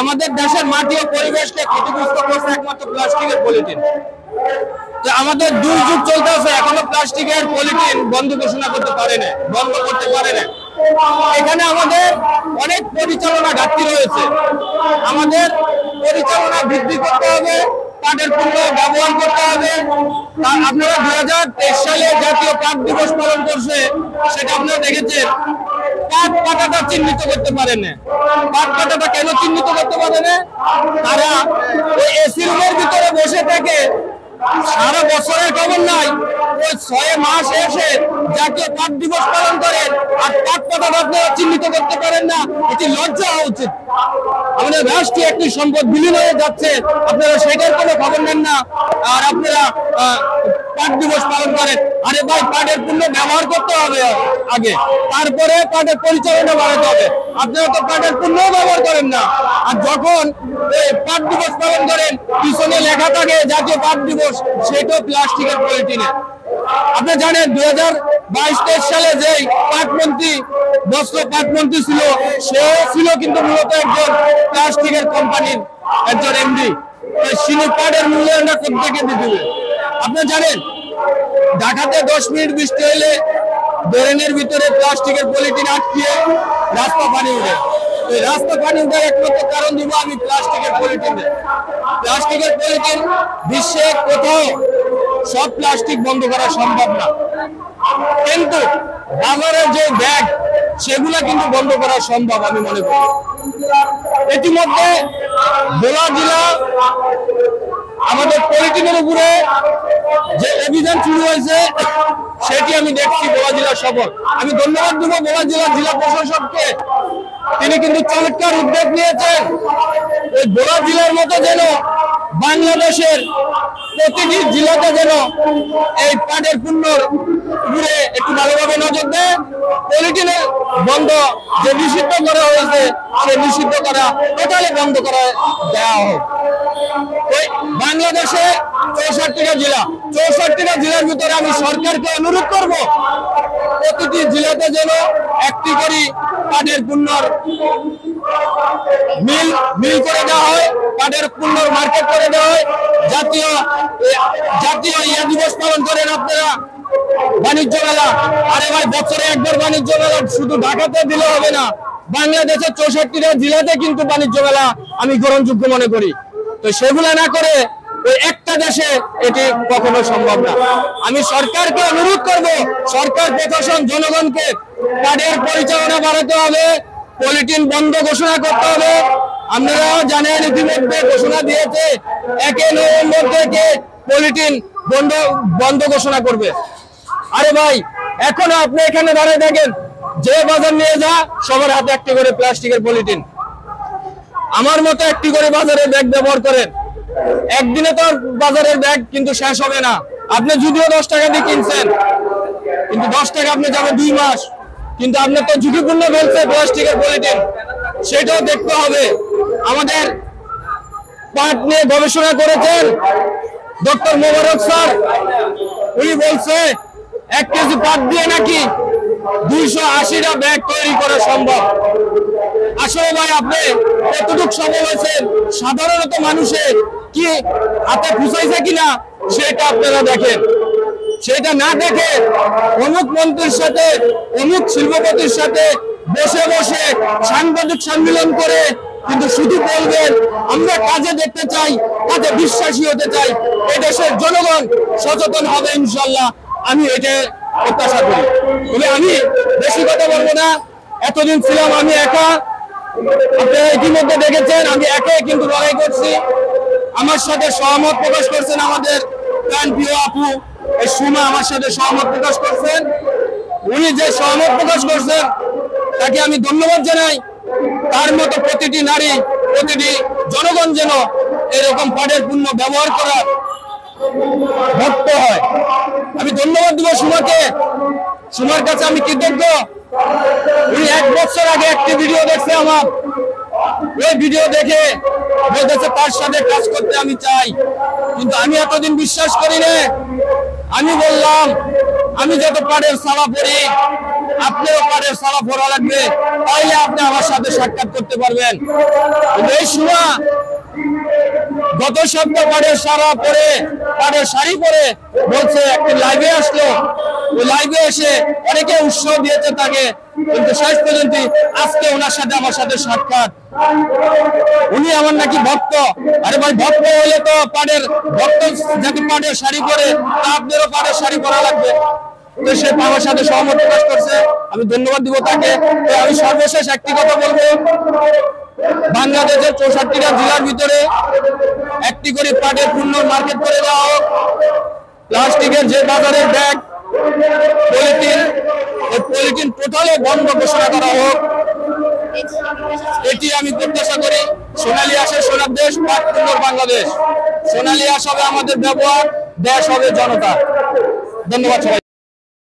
আমাদের দেশের মাটি ও পরিবেশকে ক্ষতিগ্রস্ত করছে একমাত্র প্লাস্টিকের পলিথিন। আমাদের দুর্যোগ চলতেছে, এখনো প্লাস্টিকের পলিথিন বন্ধ ঘোষণা করতে পারে না, বন্ধ করতে পারে না। এখানে আমাদের অনেক পরিচালনা ঘাটতি রয়েছে। আমাদের পরিচালনা বৃদ্ধি করতে হবে, কাঠের পণ্য ব্যবহার করতে হবে। আপনারা 2023 সালে জাতীয় কাঠ দিবস পালন করছে, সেটা আপনারা দেখেছেন। কাঠ কাটাটা চিহ্নিত করতে পারে না। কাঠ কাটাটা কেন চিহ্নিত করতে পারে না? তারা ওই এসি রুমের ভিতরে বসে থাকে, সারা বছরের খবর নাই, ওই 6 মাস এসে জাতীয় কাঠ দিবস পালন করেন আর কাঠ কাটাটা আপনারা চিহ্নিত করতে পারেন না। এটি লজ্জা হওয়া উচিত। আমাদের রাষ্ট্রীয় একটি সম্পদ বিলীন হয়ে যাচ্ছে, আপনারা সেটার কোনো খবর নেন না, আর আপনারা কাঠ দিবস পালন করেন। আরে ভাই, কাঠের পণ্য ব্যবহার করতে হবে আগে, তারপরে কাঠের পরিচালনা বাড়াতে হবে। আপনারা তো কাঠের পণ্য ব্যবহার করেন না। আর যখন কাঠ দিবস পালন করেন, পিছনে লেখা থাকে জাতীয় কাঠ দিবস, সেটাও প্লাস্টিকের পলিথিনে। আপনি জানেন 2022-23 সালে যে কাঠমন্ত্রী, বস্ত্র কাঠমন্ত্রী ছিল, সেও ছিল কিন্তু মূলত একজন প্লাস্টিকের কোম্পানির একজন এমডি। সিনি কাঠের মূল্যায়নটা কোথেকে দিতে হবে? আপনি জানেন ঢাকাতে 10 মিনিট বৃষ্টি হলে ড্রেনের ভিতরে প্লাস্টিকের পলিথিন আটকিয়ে রাস্তা পানি উঠে। এই রাস্তা পানি উঠার একমাত্র কারণ দিব আমি প্লাস্টিকের পলিথিন। প্লাস্টিকের পলিথিন বিশ্বে কোথাও সব প্লাস্টিক বন্ধ করা সম্ভব না, কিন্তু বাজারের যে ব্যাগ, সেগুলা কিন্তু বন্ধ করা সম্ভব আমি মনে করি। ইতিমধ্যে ভোলা জেলা আমাদের পলিথিনের উপরে যে অভিযান শুরু হয়েছে, সেটি আমি দেখছি ভোলা জেলার সফল। আমি ধন্যবাদ দেবো ভোলা জেলার জেলা প্রশাসককে, তিনি কিন্তু চমৎকার উদ্যোগ নিয়েছেন। ওই ভোলা জেলার মতো যেন বাংলাদেশের প্রতিটি জেলাতে যেন এই কাঠের পণ্যের উপরে একটু ভালোভাবে নজর দেয়। পলিথিনের বন্ধ যে নিষিদ্ধ করা হয়েছে, সে নিষিদ্ধ করা টোটালি বন্ধ করা দেওয়া হোক। ওই বাংলাদেশে 64টা জেলা, 64টা জেলার ভিতরে আমি সরকারকে অনুরোধ করব, প্রতিটি জেলাতে যেন একটি করে কাঠের পণ্যর মিল করে দেওয়া হয়, কাঠের পণ্যর মার্কেট করে দেওয়া হয়। জাতীয় ইয়া দিবস পালন করেন আপনারা, বাণিজ্য মেলা। আরে ভাই, বছরে একবার বাণিজ্য মেলা শুধু ঢাকাতে দিলে হবে না, বাংলাদেশের 64টা জেলাতে কিন্তু বাণিজ্য মেলা আমি গ্রহণযোগ্য মনে করি। তো সেগুলা না করে ওই একটা দেশে এটি কখনো সম্ভব না। আমি সরকারকে অনুরোধ করব, সরকার, প্রশাসন, জনগণকে কাঠের পরিচালনা বাড়াতে হবে, পলিথিন বন্ধ ঘোষণা করতে হবে। আপনারা জানেন ইতিমধ্যে ঘোষণা দিয়েছে 1 নভেম্বর থেকে পলিথিন বন্ধ ঘোষণা করবে। আরে ভাই, এখনো আপনি এখানে দাঁড়িয়ে দেখেন, যে বাজার নিয়ে যা সবার হাতে একটি করে প্লাস্টিকের পলিথিন। আমার মতো একটি করে বাজারের ব্যাগ ব্যবহার করেন, একদিনে তো বাজারের ব্যাগ কিন্তু শেষ হবে না। আপনি যদিও 10 টাকা দিয়ে কিনছেন, কিন্তু 10 টাকা আপনি যাবে 2 মাস, কিন্তু আপনি তো ঝুঁকিপূর্ণ ফেলছে প্লাস্টিকের পলিথিন, সেটাও দেখতে হবে। আমাদের পাট নিয়ে গবেষণা করেছেন ডক্টর মোবারক স্যার, উনি বলছে 1 কেজি পাট দিয়ে নাকি 280টা ব্যাগ তৈরি করা সম্ভব। আসলে ভাই, আপনি কতটুকু সফল হয়েছেন, সাধারণত মানুষের কি হাতে ফুসাইছে কিনা সেটা আপনারা দেখেন। সেটা না দেখে অমুক মন্ত্রীর সাথে, অমুক শিল্পপতির সাথে বসে বসে সাংবাদিক সম্মেলন করে কিন্তু শুধু বলবেন আমরা কাজে দেখতে চাই, কাজে বিশ্বাসী হতে চাই। এই দেশের জনগণ সচেতন হবে ইনশাল্লাহ, আমি এটা প্রত্যাশা করি। তবে আমি বেশি কথা বলবো না, এতদিন ছিলাম আমি একা। আপনারা ইতিমধ্যে দেখেছেন আমি একাই কিন্তু লড়াই করছি। আমার সাথে সহমত প্রকাশ করছেন আমাদের প্রাণপ্রিয় আপু এই সুমা, আমার সাথে সহমত প্রকাশ করছেন। উনি যে সহমত প্রকাশ করছেন তাকে আমি ধন্যবাদ জানাই। তার মতো প্রতিটি নারী, প্রতিটি জনগণ যেন এরকম কাঠের পণ্য ব্যবহার করার ভক্ত হয়। আমি ধন্যবাদ দিব সুমাকে, সুমার কাছে আমি কৃতজ্ঞ। উনি 1 বছর আগে একটি ভিডিও দেখছে আমার, ওই ভিডিও দেখে বলতেছে তার সাথে কাজ করতে আমি চাই, কিন্তু আমি এতদিন বিশ্বাস করি না। আমি বললাম আমি যত কাঠের সালা পরি, আপনারও পাড়ের সারা পরা লাগবে, তাইলে আপনি আমার সাথে সাক্ষাৎ করতে পারবেন। এই সময় গত সপ্তাহ পাড়ের সারা পরে, পাড়ের শাড়ি পরে বলছে একটি লাইভে আসলো, ওই লাইভে এসে অনেকে উৎসাহ দিয়েছে তাকে, কিন্তু শেষ পর্যন্ত আজকে ওনার সাথে আমার সাথে সাক্ষাৎ। উনি আমার নাকি ভক্ত। আরে ভাই, ভক্ত হলে তো পাড়ের ভক্ত যাতে পাড়ের শাড়ি পরে, তা আপনারও পাড়ের শাড়ি পরা লাগবে। তো সে আমার সাথে সহমত প্রকাশ করছে, আমি ধন্যবাদ দিব তাকে। তো আমি সর্বশেষ একটি কথা বলবো, বাংলাদেশের 64টা জেলার ভিতরে একটি করে পাটের পূর্ণ মার্কেট করে দেওয়া হোক। প্লাস্টিকের যে বাজারের ব্যাগ, পলিথিন, ওই পলিথিন টোটালে বন্ধ ঘোষণা করা হোক, এটি আমি প্রত্যাশা করি। সোনালী আঁশের সোনার দেশ, পাট পূর্ণ বাংলাদেশ। সোনালী আঁশ হবে আমাদের ব্যবহার, দেশ হবে জনতা। ধন্যবাদ সবাই।